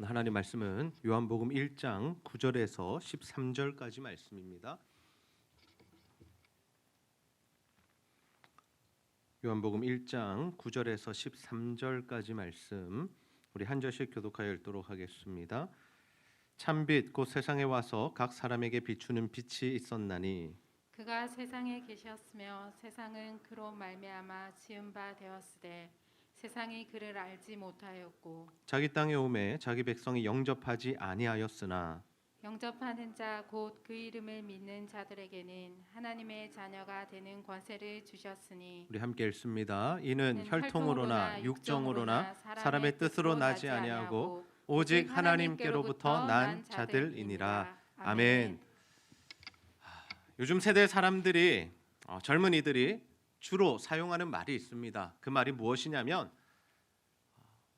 하나님 말씀은 요한복음 1장 9절에서 13절까지 말씀입니다. 요한복음 1장 9절에서 13절까지 말씀 우리 한 절씩 교독하여 읽도록 하겠습니다. 참빛 곧 세상에 와서 각 사람에게 비추는 빛이 있었나니 그가 세상에 계셨으며 세상은 그로 말미암아 지은 바 되었으되 세상이 그를 알지 못하였고 자기 땅에 오매 자기 백성이 영접하지 아니하였으나 영접하는 자 곧 그 이름을 믿는 자들에게는 하나님의 자녀가 되는 권세를 주셨으니 우리 함께 읽습니다. 이는 이는 혈통으로나 육정으로나 사람의 뜻으로 나지 아니하고 오직 하나님께로부터 난 자들이니라. 아멘. 요즘 세대 사람들이 젊은이들이 주로 사용하는 말이 있습니다. 그 말이 무엇이냐면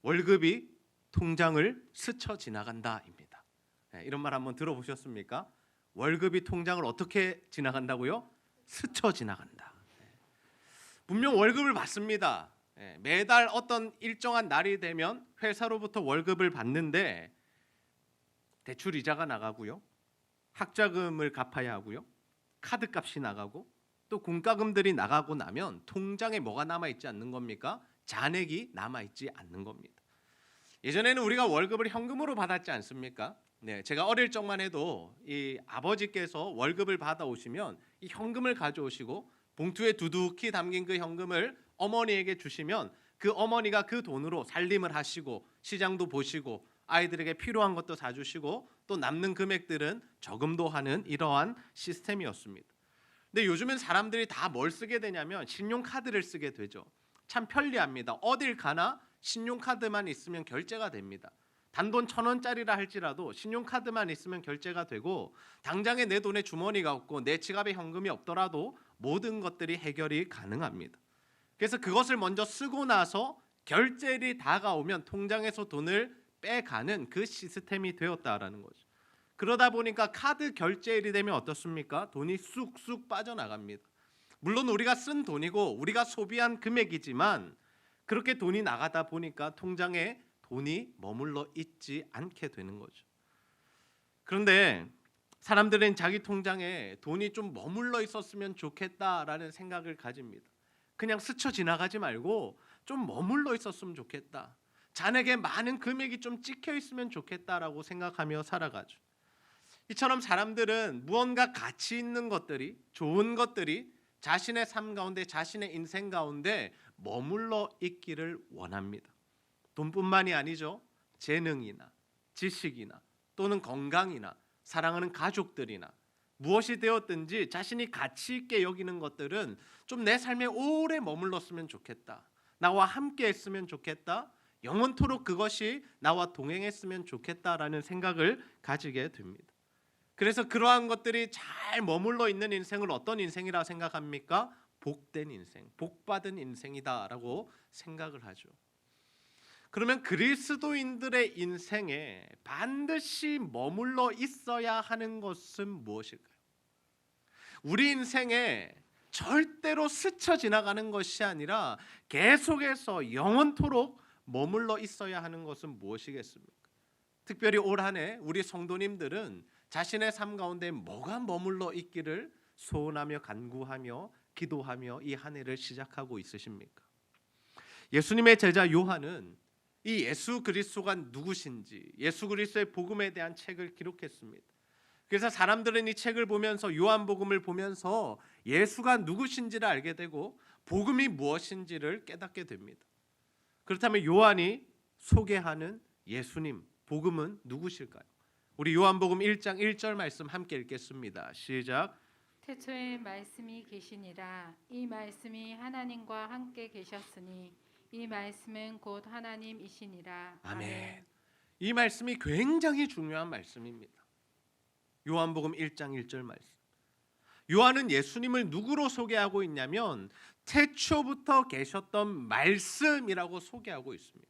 월급이 통장을 스쳐 지나간다입니다. 이런 말 한번 들어보셨습니까? 월급이 통장을 어떻게 지나간다고요? 스쳐 지나간다. 분명 월급을 받습니다. 매달 어떤 일정한 날이 되면 회사로부터 월급을 받는데 대출 이자가 나가고요, 학자금을 갚아야 하고요, 카드값이 나가고 또 공과금들이 나가고 나면 통장에 뭐가 남아있지 않는 겁니까? 잔액이 남아있지 않는 겁니다. 예전에는 우리가 월급을 현금으로 받았지 않습니까? 제가 어릴 적만 해도 이 아버지께서 월급을 받아오시면 이 현금을 가져오시고 봉투에 두둑히 담긴 그 현금을 어머니에게 주시면 그 어머니가 그 돈으로 살림을 하시고 시장도 보시고 아이들에게 필요한 것도 사주시고 또 남는 금액들은 저금도 하는 이러한 시스템이었습니다. 근데 요즘은 사람들이 다 뭘 쓰게 되냐면 신용카드를 쓰게 되죠. 참 편리합니다. 어딜 가나 신용카드만 있으면 결제가 됩니다. 단돈 1,000원짜리라 할지라도 신용카드만 있으면 결제가 되고 당장에 내 돈에 주머니가 없고 내 지갑에 현금이 없더라도 모든 것들이 해결이 가능합니다. 그래서 그것을 먼저 쓰고 나서 결제일이 다가오면 통장에서 돈을 빼가는 그 시스템이 되었다라는 거죠. 그러다 보니까 카드 결제일이 되면 어떻습니까? 돈이 쑥쑥 빠져나갑니다. 물론 우리가 쓴 돈이고 우리가 소비한 금액이지만 그렇게 돈이 나가다 보니까 통장에 돈이 머물러 있지 않게 되는 거죠. 그런데 사람들은 자기 통장에 돈이 좀 머물러 있었으면 좋겠다라는 생각을 가집니다. 그냥 스쳐 지나가지 말고 좀 머물러 있었으면 좋겠다. 잔액에 많은 금액이 좀 찍혀 있으면 좋겠다라고 생각하며 살아가죠. 이처럼 사람들은 무언가 가치 있는 것들이, 좋은 것들이 자신의 삶 가운데, 자신의 인생 가운데 머물러 있기를 원합니다. 돈뿐만이 아니죠. 재능이나 지식이나 또는 건강이나 사랑하는 가족들이나 무엇이 되었든지 자신이 가치 있게 여기는 것들은 좀 내 삶에 오래 머물렀으면 좋겠다. 나와 함께 했으면 좋겠다. 영원토록 그것이 나와 동행했으면 좋겠다라는 생각을 가지게 됩니다. 그래서 그러한 것들이 잘 머물러 있는 인생을 어떤 인생이라 생각합니까? 복된 인생, 복받은 인생이다라고 생각을 하죠. 그러면 그리스도인들의 인생에 반드시 머물러 있어야 하는 것은 무엇일까요? 우리 인생에 절대로 스쳐 지나가는 것이 아니라 계속해서 영원토록 머물러 있어야 하는 것은 무엇이겠습니까? 특별히 올 한 해 우리 성도님들은 자신의 삶 가운데 뭐가 머물러 있기를 소원하며 간구하며 기도하며 이 한 해를 시작하고 있으십니까? 예수님의 제자 요한은 이 예수 그리스도가 누구신지 예수 그리스도의 복음에 대한 책을 기록했습니다. 그래서 사람들은 이 책을 보면서 요한복음을 보면서 예수가 누구신지를 알게 되고 복음이 무엇인지를 깨닫게 됩니다. 그렇다면 요한이 소개하는 예수님, 복음은 누구실까요? 우리 요한복음 1장 1절 말씀 함께 읽겠습니다. 시작. 태초에 말씀이 계시니라. 이 말씀이 하나님과 함께 계셨으니 이 말씀은 곧 하나님이시니라. 아멘. 이 말씀이 굉장히 중요한 말씀입니다. 요한복음 1장 1절 말씀. 요한은 예수님을 누구로 소개하고 있냐면 태초부터 계셨던 말씀이라고 소개하고 있습니다.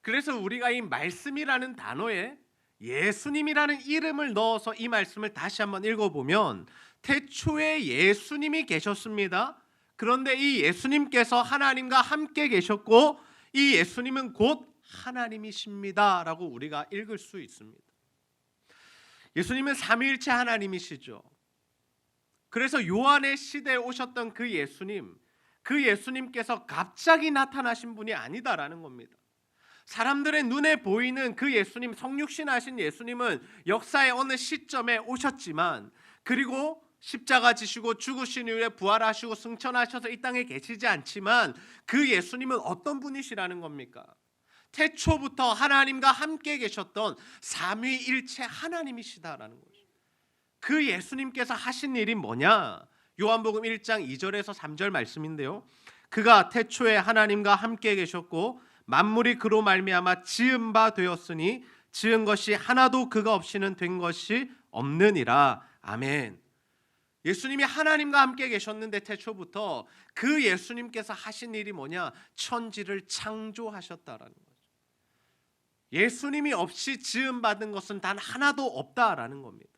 그래서 우리가 이 말씀이라는 단어에 예수님이라는 이름을 넣어서 이 말씀을 다시 한번 읽어보면 태초에 예수님이 계셨습니다. 그런데 이 예수님께서 하나님과 함께 계셨고 이 예수님은 곧 하나님이십니다라고 우리가 읽을 수 있습니다. 예수님은 삼위일체 하나님이시죠. 그래서 요한의 시대에 오셨던 그 예수님께서 갑자기 나타나신 분이 아니다라는 겁니다. 사람들의 눈에 보이는 그 예수님, 성육신하신 예수님은 역사의 어느 시점에 오셨지만, 그리고 십자가 지시고 죽으신 이후에 부활하시고 승천하셔서 이 땅에 계시지 않지만, 그 예수님은 어떤 분이시라는 겁니까? 태초부터 하나님과 함께 계셨던 삼위일체 하나님이시다라는 거죠. 그 예수님께서 하신 일이 뭐냐? 요한복음 1장 2절에서 3절 말씀인데요. 그가 태초에 하나님과 함께 계셨고 만물이 그로 말미암아 지은 바 되었으니 지은 것이 하나도 그가 없이는 된 것이 없느니라. 아멘. 예수님이 하나님과 함께 계셨는데 태초부터 그 예수님께서 하신 일이 뭐냐? 천지를 창조하셨다라는 거죠. 예수님이 없이 지음 받은 것은 단 하나도 없다라는 겁니다.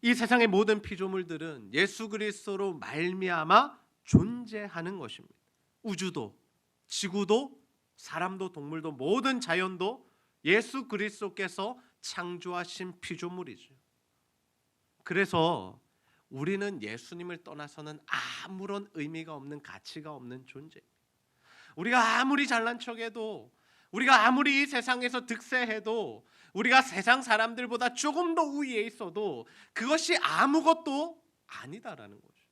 이 세상의 모든 피조물들은 예수 그리스도로 말미암아 존재하는 것입니다. 우주도, 지구도, 사람도, 동물도, 모든 자연도 예수 그리스도께서 창조하신 피조물이죠. 그래서 우리는 예수님을 떠나서는 아무런 의미가 없는, 가치가 없는 존재입니다. 우리가 아무리 잘난 척해도, 우리가 아무리 이 세상에서 득세해도, 우리가 세상 사람들보다 조금 더 우위에 있어도 그것이 아무것도 아니다라는 거죠.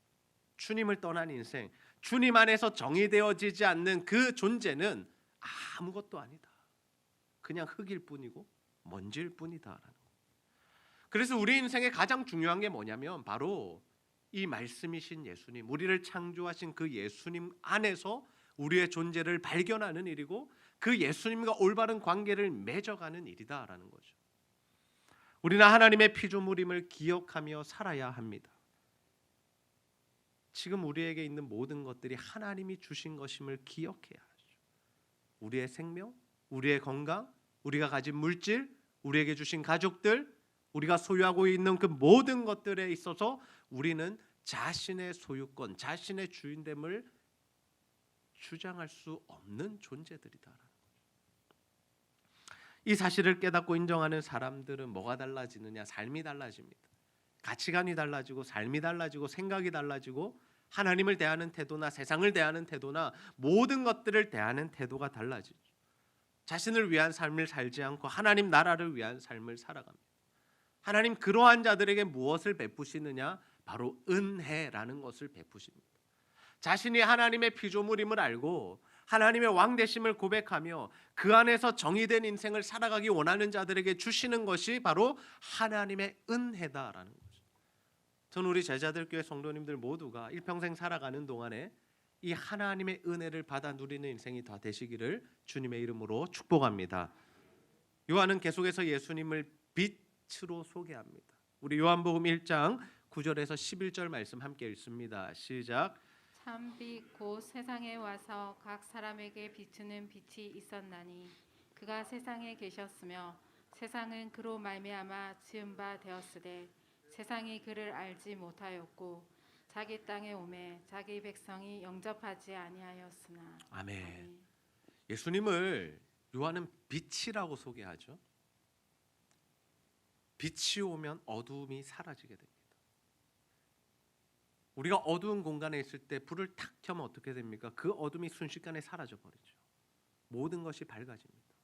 주님을 떠난 인생, 주님 안에서 정의되어지지 않는 그 존재는 아무것도 아니다. 그냥 흙일 뿐이고 먼지일 뿐이다라는 거예요. 그래서 우리 인생의 가장 중요한 게 뭐냐면 바로 이 말씀이신 예수님, 우리를 창조하신 그 예수님 안에서 우리의 존재를 발견하는 일이고, 그 예수님과 올바른 관계를 맺어가는 일이다라는 거죠. 우리는 하나님의 피조물임을 기억하며 살아야 합니다. 지금 우리에게 있는 모든 것들이 하나님이 주신 것임을 기억해야 하죠. 우리의 생명, 우리의 건강, 우리가 가진 물질, 우리에게 주신 가족들, 우리가 소유하고 있는 그 모든 것들에 있어서 우리는 자신의 소유권, 자신의 주인됨을 주장할 수 없는 존재들이다라는 거죠. 이 사실을 깨닫고 인정하는 사람들은 뭐가 달라지느냐? 삶이 달라집니다. 가치관이 달라지고, 삶이 달라지고, 생각이 달라지고, 하나님을 대하는 태도나 세상을 대하는 태도나 모든 것들을 대하는 태도가 달라지죠. 자신을 위한 삶을 살지 않고 하나님 나라를 위한 삶을 살아갑니다. 하나님 그러한 자들에게 무엇을 베푸시느냐? 바로 은혜라는 것을 베푸십니다. 자신이 하나님의 피조물임을 알고 하나님의 왕되심을 고백하며 그 안에서 정의된 인생을 살아가기 원하는 자들에게 주시는 것이 바로 하나님의 은혜다라는 거죠. 저는 우리 제자들 교회 성도님들 모두가 일평생 살아가는 동안에 이 하나님의 은혜를 받아 누리는 인생이 다 되시기를 주님의 이름으로 축복합니다. 요한은 계속해서 예수님을 빛으로 소개합니다. 우리 요한복음 1장 9절에서 11절 말씀 함께 읽습니다. 시작. 참빛 곧 세상에 와서 각 사람에게 비추는 빛이 있었나니 그가 세상에 계셨으며 세상은 그로 말미암아 지은 바 되었으되 세상이 그를 알지 못하였고 자기 땅에 오매 자기 백성이 영접하지 아니하였으나. 아멘. 예수님을 요한은 빛이라고 소개하죠. 빛이 오면 어두움이 사라지게 됩니다. 우리가 어두운 공간에 있을 때 불을 탁 켜면 어떻게 됩니까? 그 어둠이 순식간에 사라져 버리죠. 모든 것이 밝아집니다.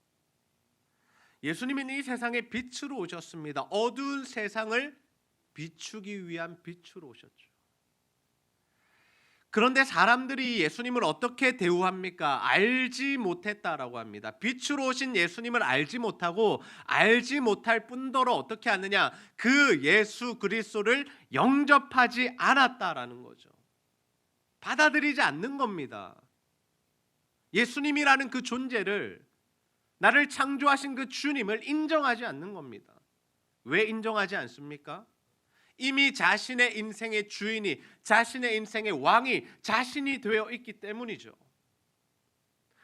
예수님은 이 세상에 빛으로 오셨습니다. 어두운 세상을 비추기 위한 빛으로 오셨죠. 그런데 사람들이 예수님을 어떻게 대우합니까? 알지 못했다라고 합니다. 빛으로 오신 예수님을 알지 못하고 알지 못할 뿐더러 어떻게 하느냐? 그 예수 그리스도를 영접하지 않았다라는 거죠. 받아들이지 않는 겁니다. 예수님이라는 그 존재를, 나를 창조하신 그 주님을 인정하지 않는 겁니다. 왜 인정하지 않습니까? 이미 자신의 인생의 주인이, 자신의 인생의 왕이 자신이 되어 있기 때문이죠.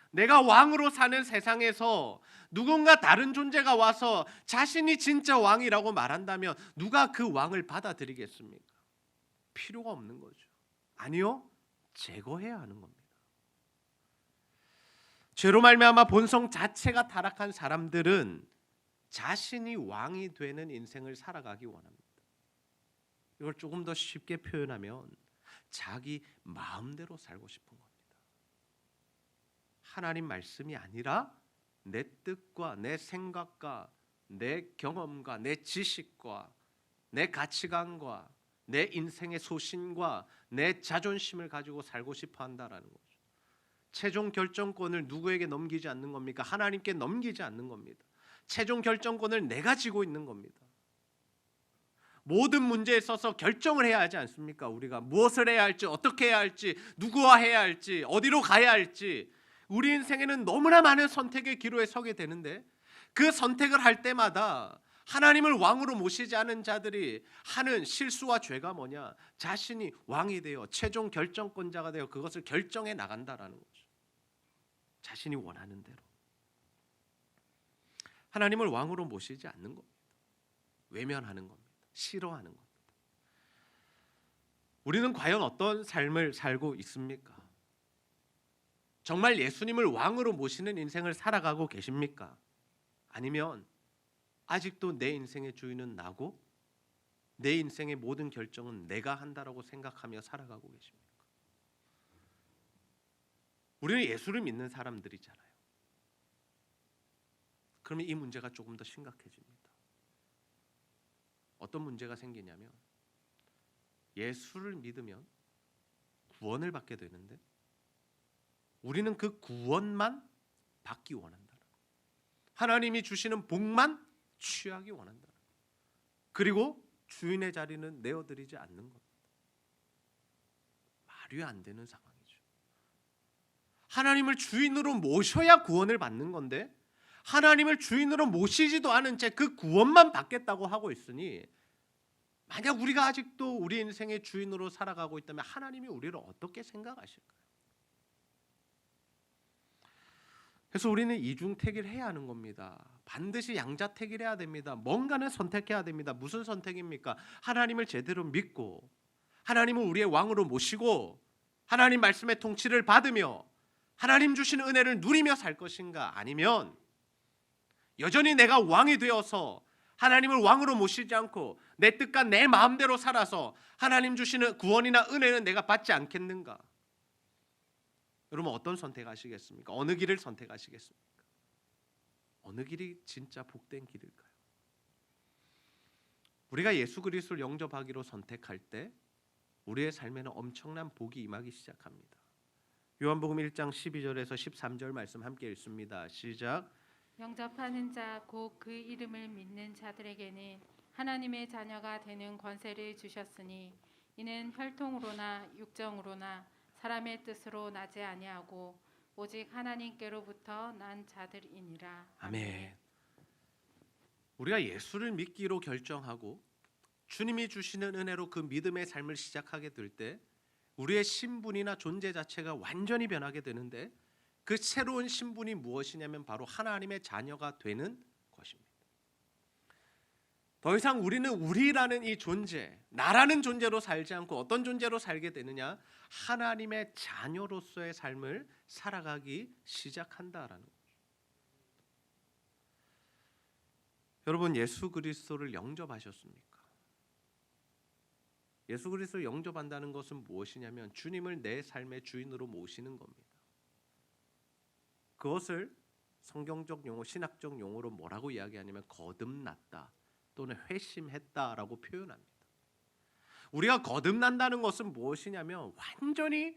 내가 왕으로 사는 세상에서 누군가 다른 존재가 와서 자신이 진짜 왕이라고 말한다면 누가 그 왕을 받아들이겠습니까? 필요가 없는 거죠. 아니요, 제거해야 하는 겁니다. 죄로 말미암아 본성 자체가 타락한 사람들은 자신이 왕이 되는 인생을 살아가기 원합니다. 이걸 조금 더 쉽게 표현하면 자기 마음대로 살고 싶은 겁니다. 하나님 말씀이 아니라 내 뜻과 내 생각과 내 경험과 내 지식과 내 가치관과 내 인생의 소신과 내 자존심을 가지고 살고 싶어 한다라는 거죠. 최종 결정권을 누구에게 넘기지 않는 겁니까? 하나님께 넘기지 않는 겁니다. 최종 결정권을 내가 지고 있는 겁니다. 모든 문제에 있어서 결정을 해야 하지 않습니까? 우리가 무엇을 해야 할지, 어떻게 해야 할지, 누구와 해야 할지, 어디로 가야 할지, 우리 인생에는 너무나 많은 선택의 기로에 서게 되는데 그 선택을 할 때마다 하나님을 왕으로 모시지 않은 자들이 하는 실수와 죄가 뭐냐? 자신이 왕이 되어 최종 결정권자가 되어 그것을 결정해 나간다라는 거죠. 자신이 원하는 대로. 하나님을 왕으로 모시지 않는 겁니다. 외면하는 겁니다. 싫어하는 겁니다. 우리는 과연 어떤 삶을 살고 있습니까? 정말 예수님을 왕으로 모시는 인생을 살아가고 계십니까? 아니면 아직도 내 인생의 주인은 나고 내 인생의 모든 결정은 내가 한다라고 생각하며 살아가고 계십니까? 우리는 예수를 믿는 사람들이잖아요. 그러면 이 문제가 조금 더 심각해집니다. 어떤 문제가 생기냐면 예수를 믿으면 구원을 받게 되는데 우리는 그 구원만 받기 원한다. 하나님이 주시는 복만 취하기 원한다. 그리고 주인의 자리는 내어드리지 않는 겁니다. 말이 안 되는 상황이죠. 하나님을 주인으로 모셔야 구원을 받는 건데 하나님을 주인으로 모시지도 않은 채 그 구원만 받겠다고 하고 있으니 만약 우리가 아직도 우리 인생의 주인으로 살아가고 있다면 하나님이 우리를 어떻게 생각하실까요? 그래서 우리는 이중택일을 해야 하는 겁니다. 반드시 양자택일해야 됩니다. 뭔가는 선택해야 됩니다. 무슨 선택입니까? 하나님을 제대로 믿고 하나님을 우리의 왕으로 모시고 하나님 말씀의 통치를 받으며 하나님 주시는 은혜를 누리며 살 것인가? 아니면 여전히 내가 왕이 되어서 하나님을 왕으로 모시지 않고 내 뜻과 내 마음대로 살아서 하나님 주시는 구원이나 은혜는 내가 받지 않겠는가? 여러분 어떤 선택하시겠습니까? 어느 길을 선택하시겠습니까? 어느 길이 진짜 복된 길일까요? 우리가 예수 그리스도를 영접하기로 선택할 때 우리의 삶에는 엄청난 복이 임하기 시작합니다. 요한복음 1장 12절에서 13절 말씀 함께 읽습니다. 시작. 영접하는 자 곧 그 이름을 믿는 자들에게는 하나님의 자녀가 되는 권세를 주셨으니 이는 혈통으로나 육정으로나 사람의 뜻으로 나지 아니하고 오직 하나님께로부터 난 자들이니라. 아멘. 우리가 예수를 믿기로 결정하고 주님이 주시는 은혜로 그 믿음의 삶을 시작하게 될 때 우리의 신분이나 존재 자체가 완전히 변하게 되는데 그 새로운 신분이 무엇이냐면 바로 하나님의 자녀가 되는 것입니다. 더 이상 우리는 우리라는 이 존재, 나라는 존재로 살지 않고 어떤 존재로 살게 되느냐? 하나님의 자녀로서의 삶을 살아가기 시작한다라는 거죠. 여러분 예수 그리스도를 영접하셨습니까? 예수 그리스도를 영접한다는 것은 무엇이냐면 주님을 내 삶의 주인으로 모시는 겁니다. 그것을 성경적 용어, 신학적 용어로 뭐라고 이야기하냐면 거듭났다 또는 회심했다라고 표현합니다. 우리가 거듭난다는 것은 무엇이냐면 완전히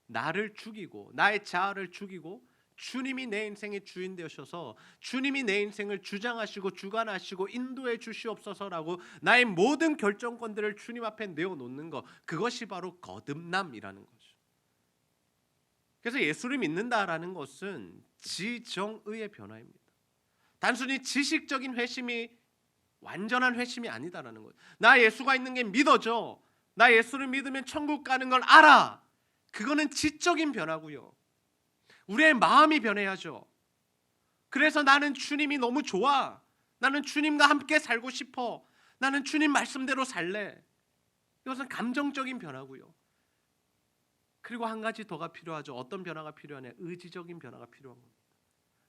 나를 죽이고 나의 자아를 죽이고 주님이 내 인생의 주인 되셔서 주님이 내 인생을 주장하시고 주관하시고 인도해 주시옵소서라고 나의 모든 결정권들을 주님 앞에 내어놓는 것, 그것이 바로 거듭남이라는 거죠. 그래서 예수를 믿는다라는 것은 지정의의 변화입니다. 단순히 지식적인 회심이 완전한 회심이 아니다라는 거예요. 나 예수가 있는 게 믿어져. 나 예수를 믿으면 천국 가는 걸 알아. 그거는 지적인 변화고요. 우리의 마음이 변해야죠. 그래서 나는 주님이 너무 좋아. 나는 주님과 함께 살고 싶어. 나는 주님 말씀대로 살래. 이것은 감정적인 변화고요. 그리고 한 가지 더가 필요하죠. 어떤 변화가 필요하냐? 의지적인 변화가 필요한 겁니다.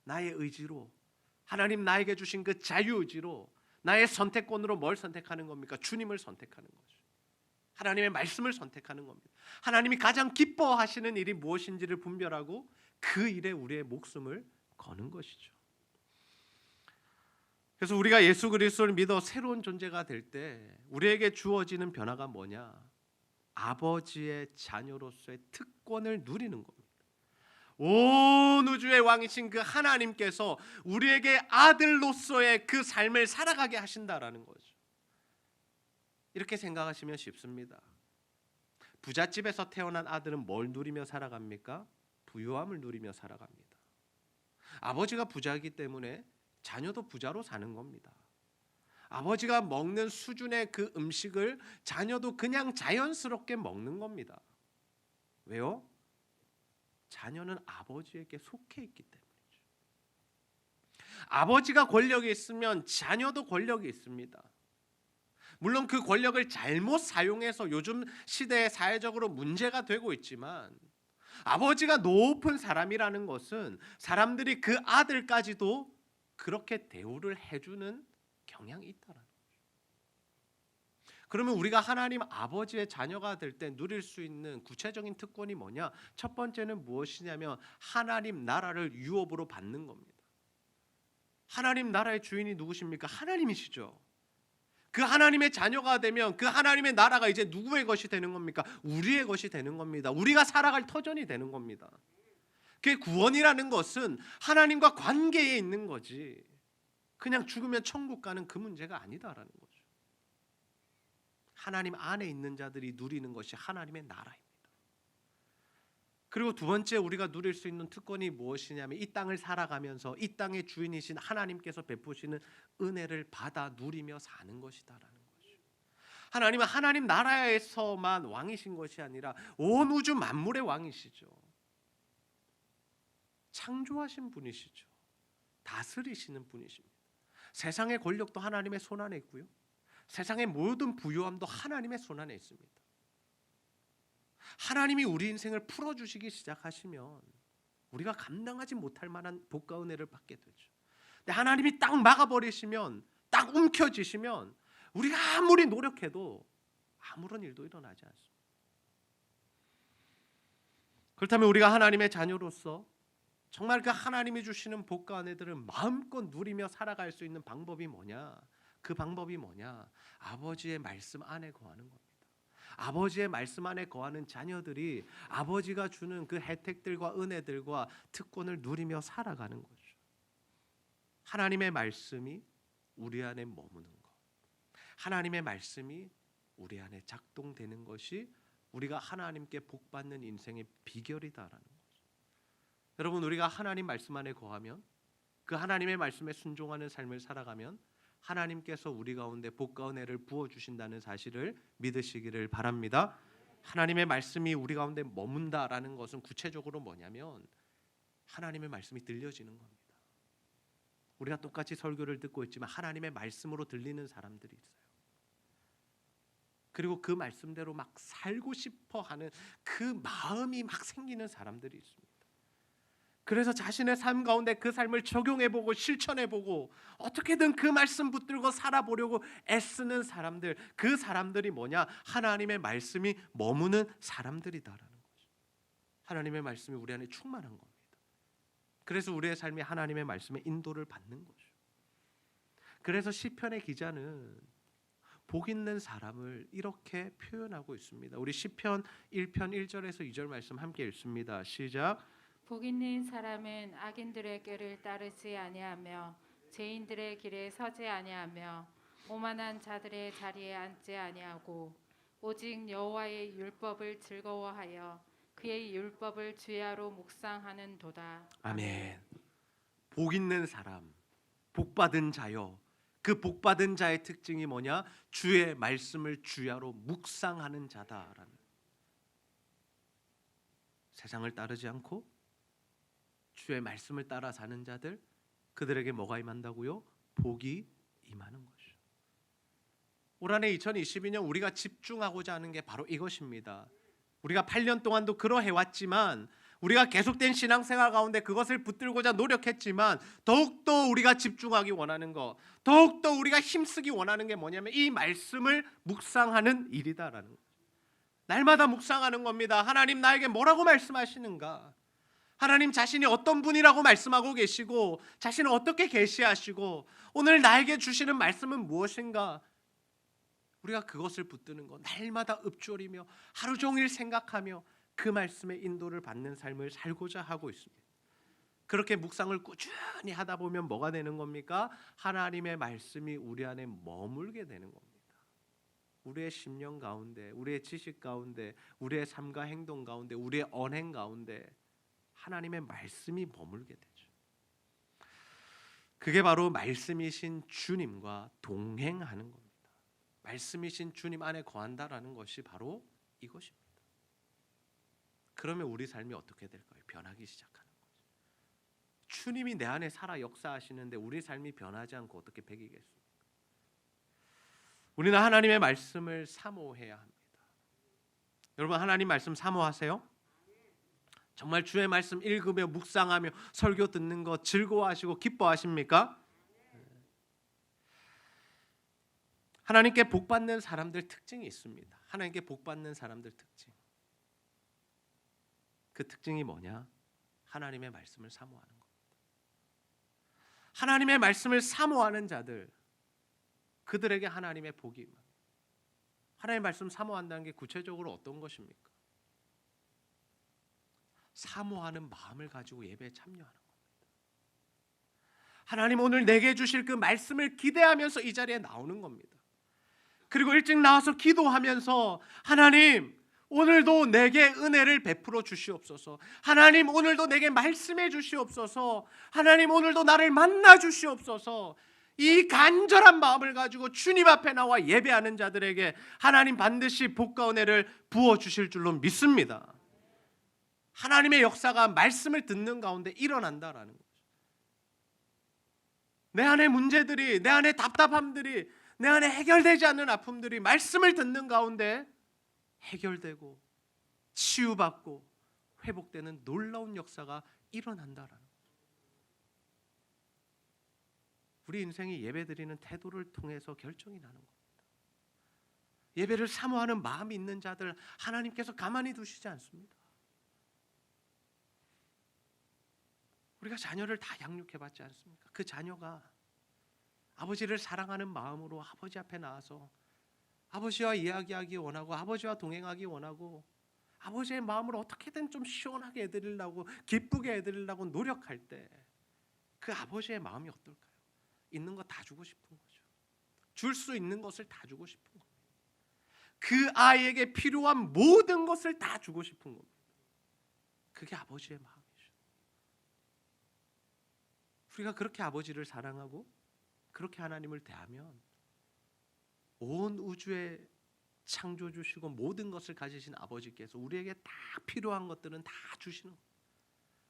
나의 의지로, 하나님 나에게 주신 그 자유의지로, 나의 선택권으로 뭘 선택하는 겁니까? 주님을 선택하는 거죠. 하나님의 말씀을 선택하는 겁니다. 하나님이 가장 기뻐하시는 일이 무엇인지를 분별하고 그 일에 우리의 목숨을 거는 것이죠. 그래서 우리가 예수 그리스도를 믿어 새로운 존재가 될 때 우리에게 주어지는 변화가 뭐냐? 아버지의 자녀로서의 특권을 누리는 겁니다. 온 우주의 왕이신 그 하나님께서 우리에게 아들로서의 그 삶을 살아가게 하신다라는 거죠. 이렇게 생각하시면 쉽습니다. 부잣집에서 태어난 아들은 뭘 누리며 살아갑니까? 부유함을 누리며 살아갑니다. 아버지가 부자이기 때문에 자녀도 부자로 사는 겁니다. 아버지가 먹는 수준의 그 음식을 자녀도 그냥 자연스럽게 먹는 겁니다. 왜요? 자녀는 아버지에게 속해 있기 때문이죠. 아버지가 권력이 있으면 자녀도 권력이 있습니다. 물론 그 권력을 잘못 사용해서 요즘 시대에 사회적으로 문제가 되고 있지만, 아버지가 높은 사람이라는 것은 사람들이 그 아들까지도 그렇게 대우를 해주는 경향이 있다라는 거죠. 그러면 우리가 하나님 아버지의 자녀가 될 때 누릴 수 있는 구체적인 특권이 뭐냐? 첫 번째는 무엇이냐면 하나님 나라를 유업으로 받는 겁니다. 하나님 나라의 주인이 누구십니까? 하나님이시죠. 그 하나님의 자녀가 되면 그 하나님의 나라가 이제 누구의 것이 되는 겁니까? 우리의 것이 되는 겁니다. 우리가 살아갈 터전이 되는 겁니다. 그 구원이라는 것은 하나님과 관계에 있는 거지, 그냥 죽으면 천국 가는 그 문제가 아니다라는 거죠. 하나님 안에 있는 자들이 누리는 것이 하나님의 나라입니다. 그리고 두 번째 우리가 누릴 수 있는 특권이 무엇이냐면 이 땅을 살아가면서 이 땅의 주인이신 하나님께서 베푸시는 은혜를 받아 누리며 사는 것이다라는 거죠. 하나님은 하나님 나라에서만 왕이신 것이 아니라 온 우주 만물의 왕이시죠. 창조하신 분이시죠. 다스리시는 분이십니다. 세상의 권력도 하나님의 손 안에 있고요, 세상의 모든 부유함도 하나님의 손 안에 있습니다. 하나님이 우리 인생을 풀어주시기 시작하시면 우리가 감당하지 못할 만한 복과 은혜를 받게 되죠. 근데 하나님이 딱 막아버리시면, 딱 움켜쥐시면 우리가 아무리 노력해도 아무런 일도 일어나지 않습니다. 그렇다면 우리가 하나님의 자녀로서 정말 그 하나님이 주시는 복과 은혜들을 마음껏 누리며 살아갈 수 있는 방법이 뭐냐? 그 방법이 뭐냐? 아버지의 말씀 안에 거하는 겁니다. 아버지의 말씀 안에 거하는 자녀들이 아버지가 주는 그 혜택들과 은혜들과 특권을 누리며 살아가는 거죠. 하나님의 말씀이 우리 안에 머무는 것, 하나님의 말씀이 우리 안에 작동되는 것이 우리가 하나님께 복받는 인생의 비결이다라는 거죠. 여러분, 우리가 하나님 말씀 안에 거하면, 그 하나님의 말씀에 순종하는 삶을 살아가면 하나님께서 우리 가운데 복과 은혜를 부어주신다는 사실을 믿으시기를 바랍니다. 하나님의 말씀이 우리 가운데 머문다라는 것은 구체적으로 뭐냐면 하나님의 말씀이 들려지는 겁니다. 우리가 똑같이 설교를 듣고 있지만 하나님의 말씀으로 들리는 사람들이 있어요. 그리고 그 말씀대로 막 살고 싶어 하는 그 마음이 막 생기는 사람들이 있습니다. 그래서 자신의 삶 가운데 그 삶을 적용해보고 실천해보고 어떻게든 그 말씀 붙들고 살아보려고 애쓰는 사람들, 그 사람들이 뭐냐? 하나님의 말씀이 머무는 사람들이다라는 거죠. 하나님의 말씀이 우리 안에 충만한 겁니다. 그래서 우리의 삶이 하나님의 말씀의 인도를 받는 거죠. 그래서 시편의 기자는 복 있는 사람을 이렇게 표현하고 있습니다. 우리 시편 1편 1절에서 2절 말씀 함께 읽습니다. 시작. 복 있는 사람은 악인들의 꾀를 따르지 아니하며 죄인들의 길에 서지 아니하며 오만한 자들의 자리에 앉지 아니하고 오직 여호와의 율법을 즐거워하여 그의 율법을 주야로 묵상하는도다. 아멘. 복 있는 사람, 복 받은 자요. 그 복 받은 자의 특징이 뭐냐? 주의 말씀을 주야로 묵상하는 자다라는. 세상을 따르지 않고 주의 말씀을 따라 사는 자들, 그들에게 뭐가 임한다고요? 복이 임하는 거죠. 올 한해 2022년 우리가 집중하고자 하는 게 바로 이것입니다. 우리가 8년 동안도 그러해 왔지만 우리가 계속된 신앙생활 가운데 그것을 붙들고자 노력했지만 더욱더 우리가 집중하기 원하는 것, 더욱더 우리가 힘쓰기 원하는 게 뭐냐면 이 말씀을 묵상하는 일이다라는 것. 날마다 묵상하는 겁니다. 하나님 나에게 뭐라고 말씀하시는가? 하나님 자신이 어떤 분이라고 말씀하고 계시고 자신을 어떻게 계시하시고 오늘 나에게 주시는 말씀은 무엇인가? 우리가 그것을 붙드는 것, 날마다 읊조리며 하루 종일 생각하며 그 말씀의 인도를 받는 삶을 살고자 하고 있습니다. 그렇게 묵상을 꾸준히 하다 보면 뭐가 되는 겁니까? 하나님의 말씀이 우리 안에 머물게 되는 겁니다. 우리의 심령 가운데, 우리의 지식 가운데, 우리의 삶과 행동 가운데, 우리의 언행 가운데 하나님의 말씀이 머물게 되죠. 그게 바로 말씀이신 주님과 동행하는 겁니다. 말씀이신 주님 안에 거한다라는 것이 바로 이것입니다. 그러면 우리 삶이 어떻게 될까요? 변하기 시작하는 거죠. 주님이 내 안에 살아 역사하시는데 우리 삶이 변하지 않고 어떻게 배기겠습니까? 우리는 하나님의 말씀을 사모해야 합니다. 여러분 하나님 말씀 사모하세요? 정말 주의 말씀 읽으며 묵상하며 설교 듣는 거 즐거워하시고 기뻐하십니까? 하나님께 복받는 사람들 특징이 있습니다. 하나님께 복받는 사람들 특징. 그 특징이 뭐냐? 하나님의 말씀을 사모하는 겁니다. 하나님의 말씀을 사모하는 자들, 그들에게 하나님의 복이 임합니다. 하나님의 말씀 사모한다는 게 구체적으로 어떤 것입니까? 사모하는 마음을 가지고 예배에 참여하는 겁니다. 하나님 오늘 내게 주실 그 말씀을 기대하면서 이 자리에 나오는 겁니다. 그리고 일찍 나와서 기도하면서 하나님 오늘도 내게 은혜를 베풀어 주시옵소서. 하나님 오늘도 내게 말씀해 주시옵소서. 하나님 오늘도 나를 만나 주시옵소서. 이 간절한 마음을 가지고 주님 앞에 나와 예배하는 자들에게 하나님 반드시 복과 은혜를 부어 주실 줄로 믿습니다. 하나님의 역사가 말씀을 듣는 가운데 일어난다라는 거죠. 내 안의 문제들이, 내 안의 답답함들이, 내 안에 해결되지 않는 아픔들이 말씀을 듣는 가운데 해결되고 치유받고 회복되는 놀라운 역사가 일어난다라는 거죠. 우리 인생이 예배드리는 태도를 통해서 결정이 나는 겁니다. 예배를 사모하는 마음이 있는 자들 하나님께서 가만히 두시지 않습니다. 우리가 자녀를 다 양육해봤지 않습니까? 그 자녀가 아버지를 사랑하는 마음으로 아버지 앞에 나와서 아버지와 이야기하기 원하고 아버지와 동행하기 원하고 아버지의 마음을 어떻게든 좀 시원하게 해드리려고 기쁘게 해드리려고 노력할 때 그 아버지의 마음이 어떨까요? 있는 거 다 주고 싶은 거죠. 줄 수 있는 것을 다 주고 싶은 겁니다. 그 아이에게 필요한 모든 것을 다 주고 싶은 겁니다. 그게 아버지의 마음이죠. 우리가 그렇게 아버지를 사랑하고 그렇게 하나님을 대하면 온 우주에 창조주시고 모든 것을 가지신 아버지께서 우리에게 다 필요한 것들은 다 주시는 거예요.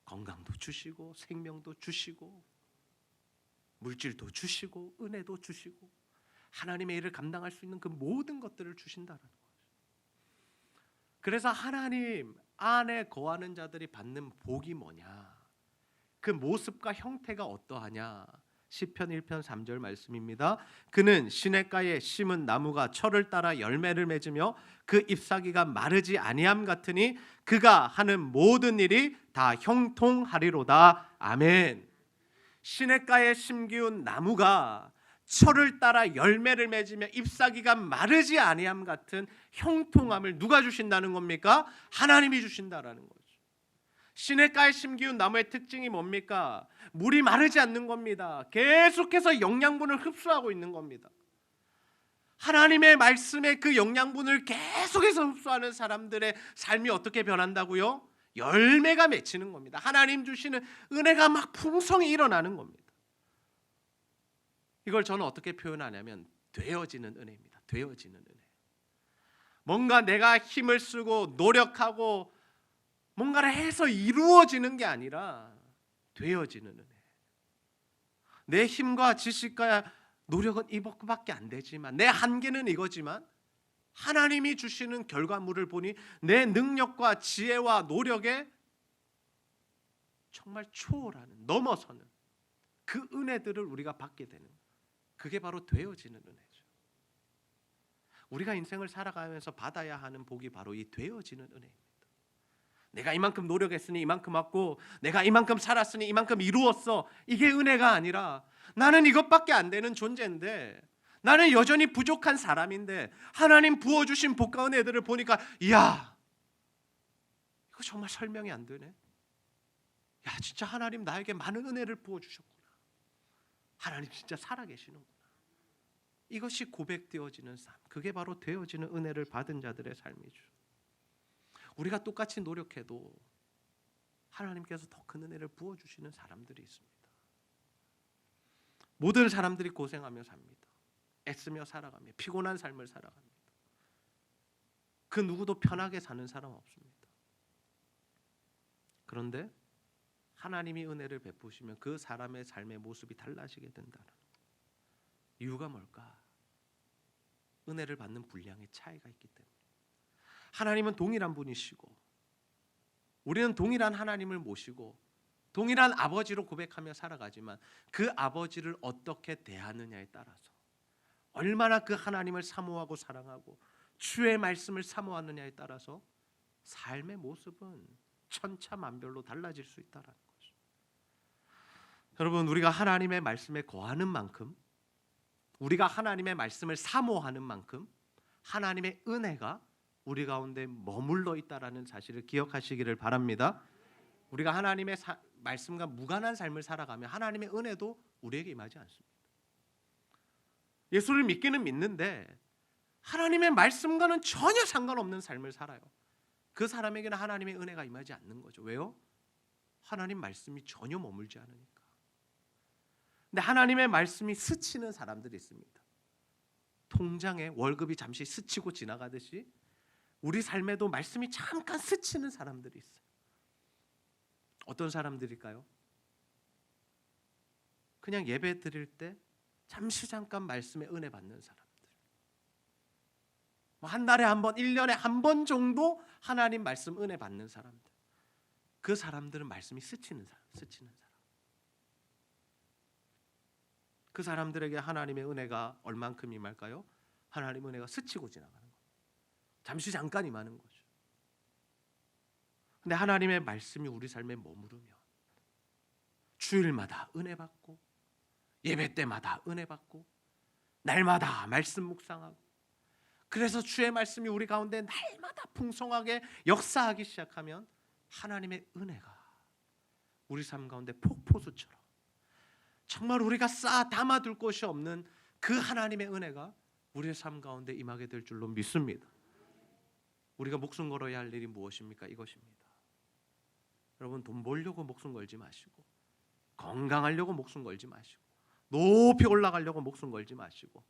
건강도 주시고 생명도 주시고 물질도 주시고 은혜도 주시고 하나님의 일을 감당할 수 있는 그 모든 것들을 주신다는 거죠. 그래서 하나님 안에 거하는 자들이 받는 복이 뭐냐? 그 모습과 형태가 어떠하냐? 시편 1편 3절 말씀입니다. 그는 시냇가에 심은 나무가 철을 따라 열매를 맺으며 그 잎사귀가 마르지 아니함 같으니 그가 하는 모든 일이 다 형통하리로다. 아멘. 시냇가에 심기운 나무가 철을 따라 열매를 맺으며 잎사귀가 마르지 아니함 같은 형통함을 누가 주신다는 겁니까? 하나님이 주신다라는 거죠. 시냇가에 심기운 나무의 특징이 뭡니까? 물이 마르지 않는 겁니다. 계속해서 영양분을 흡수하고 있는 겁니다. 하나님의 말씀에 그 영양분을 계속해서 흡수하는 사람들의 삶이 어떻게 변한다고요? 열매가 맺히는 겁니다. 하나님 주시는 은혜가 막 풍성히 일어나는 겁니다. 이걸 저는 어떻게 표현하냐면 되어지는 은혜입니다. 되어지는 은혜. 뭔가 내가 힘을 쓰고 노력하고 뭔가를 해서 이루어지는 게 아니라 되어지는 은혜. 내 힘과 지식과 노력은 이것밖에 안 되지만 내 한계는 이거지만 하나님이 주시는 결과물을 보니 내 능력과 지혜와 노력에 정말 초월하는, 넘어서는 그 은혜들을 우리가 받게 되는, 그게 바로 되어지는 은혜죠. 우리가 인생을 살아가면서 받아야 하는 복이 바로 이 되어지는 은혜입니다. 내가 이만큼 노력했으니 이만큼 왔고, 내가 이만큼 살았으니 이만큼 이루었어, 이게 은혜가 아니라 나는 이것밖에 안 되는 존재인데, 나는 여전히 부족한 사람인데 하나님 부어주신 복과 은혜들을 보니까, 이야, 이거 정말 설명이 안 되네. 야, 진짜 하나님 나에게 많은 은혜를 부어주셨구나. 하나님 진짜 살아계시는구나. 이것이 고백되어지는 삶, 그게 바로 되어지는 은혜를 받은 자들의 삶이죠. 우리가 똑같이 노력해도 하나님께서 더 큰 은혜를 부어주시는 사람들이 있습니다. 모든 사람들이 고생하며 삽니다. 애쓰며 살아가며 피곤한 삶을 살아갑니다. 그 누구도 편하게 사는 사람 없습니다. 그런데 하나님이 은혜를 베푸시면 그 사람의 삶의 모습이 달라지게 된다는 이유가 뭘까? 은혜를 받는 분량의 차이가 있기 때문에. 하나님은 동일한 분이시고 우리는 동일한 하나님을 모시고 동일한 아버지로 고백하며 살아가지만 그 아버지를 어떻게 대하느냐에 따라서, 얼마나 그 하나님을 사모하고 사랑하고 주의 말씀을 사모하느냐에 따라서 삶의 모습은 천차만별로 달라질 수 있다는 거죠. 여러분, 우리가 하나님의 말씀에 거하는 만큼, 우리가 하나님의 말씀을 사모하는 만큼 하나님의 은혜가 우리 가운데 머물러 있다라는 사실을 기억하시기를 바랍니다. 우리가 하나님의 말씀과 무관한 삶을 살아가면 하나님의 은혜도 우리에게 임하지 않습니다. 예수를 믿기는 믿는데 하나님의 말씀과는 전혀 상관없는 삶을 살아요. 그 사람에게는 하나님의 은혜가 임하지 않는 거죠. 왜요? 하나님 말씀이 전혀 머물지 않으니까. 근데 하나님의 말씀이 스치는 사람들이 있습니다. 통장에 월급이 잠시 스치고 지나가듯이 우리 삶에도 말씀이 잠깐 스치는 사람들이 있어요. 어떤 사람들일까요? 그냥 예배 드릴 때 잠시 잠깐 말씀에 은혜 받는 사람들. 한 달에 한 번, 1년에 한 번 정도 하나님 말씀 은혜 받는 사람들. 그 사람들은 말씀이 스치는 사람. 그 사람들에게 하나님의 은혜가 얼만큼 임할까요? 하나님의 은혜가 스치고 지나가는 거예요. 잠시 잠깐 임하는 거죠. 근데 하나님의 말씀이 우리 삶에 머무르면 주일마다 은혜 받고 예배 때마다 은혜 받고 날마다 말씀 묵상하고, 그래서 주의 말씀이 우리 가운데 날마다 풍성하게 역사하기 시작하면 하나님의 은혜가 우리 삶 가운데 폭포수처럼 정말 우리가 쌓아 담아둘 곳이 없는 그 하나님의 은혜가 우리의 삶 가운데 임하게 될 줄로 믿습니다. 우리가 목숨 걸어야 할 일이 무엇입니까? 이것입니다. 여러분, 돈 벌려고 목숨 걸지 마시고, 건강하려고 목숨 걸지 마시고, 높이 올라가려고 목숨 걸지 마시고,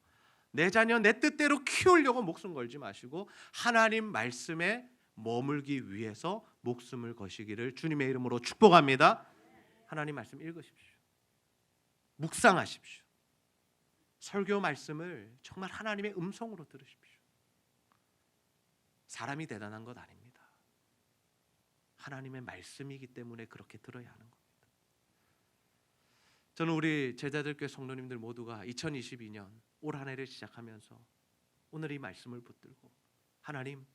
내 자녀 내 뜻대로 키우려고 목숨 걸지 마시고, 하나님 말씀에 머물기 위해서 목숨을 거시기를 주님의 이름으로 축복합니다. 하나님 말씀 읽으십시오. 묵상하십시오. 설교 말씀을 정말 하나님의 음성으로 들으십시오. 사람이 대단한 것 아닙니다. 하나님의 말씀이기 때문에 그렇게 들어야 하는 겁니다. 저는 우리 제자들교회 성도님들 모두가 2022년 올 한 해를 시작하면서 오늘 이 말씀을 붙들고, 하나님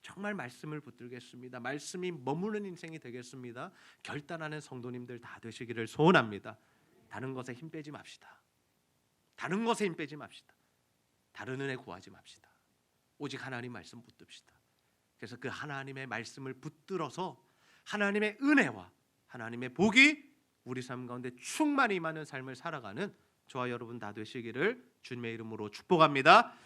정말 말씀을 붙들겠습니다, 말씀이 머무는 인생이 되겠습니다, 결단하는 성도님들 다 되시기를 소원합니다. 다른 것에 힘 빼지 맙시다. 다른 것에 힘 빼지 맙시다. 다른 은혜 구하지 맙시다. 오직 하나님 말씀 붙듭시다. 그래서 그 하나님의 말씀을 붙들어서 하나님의 은혜와 하나님의 복이 우리 삶 가운데 충만히 임하는 삶을 살아가는 저와 여러분 다 되시기를 주님의 이름으로 축복합니다.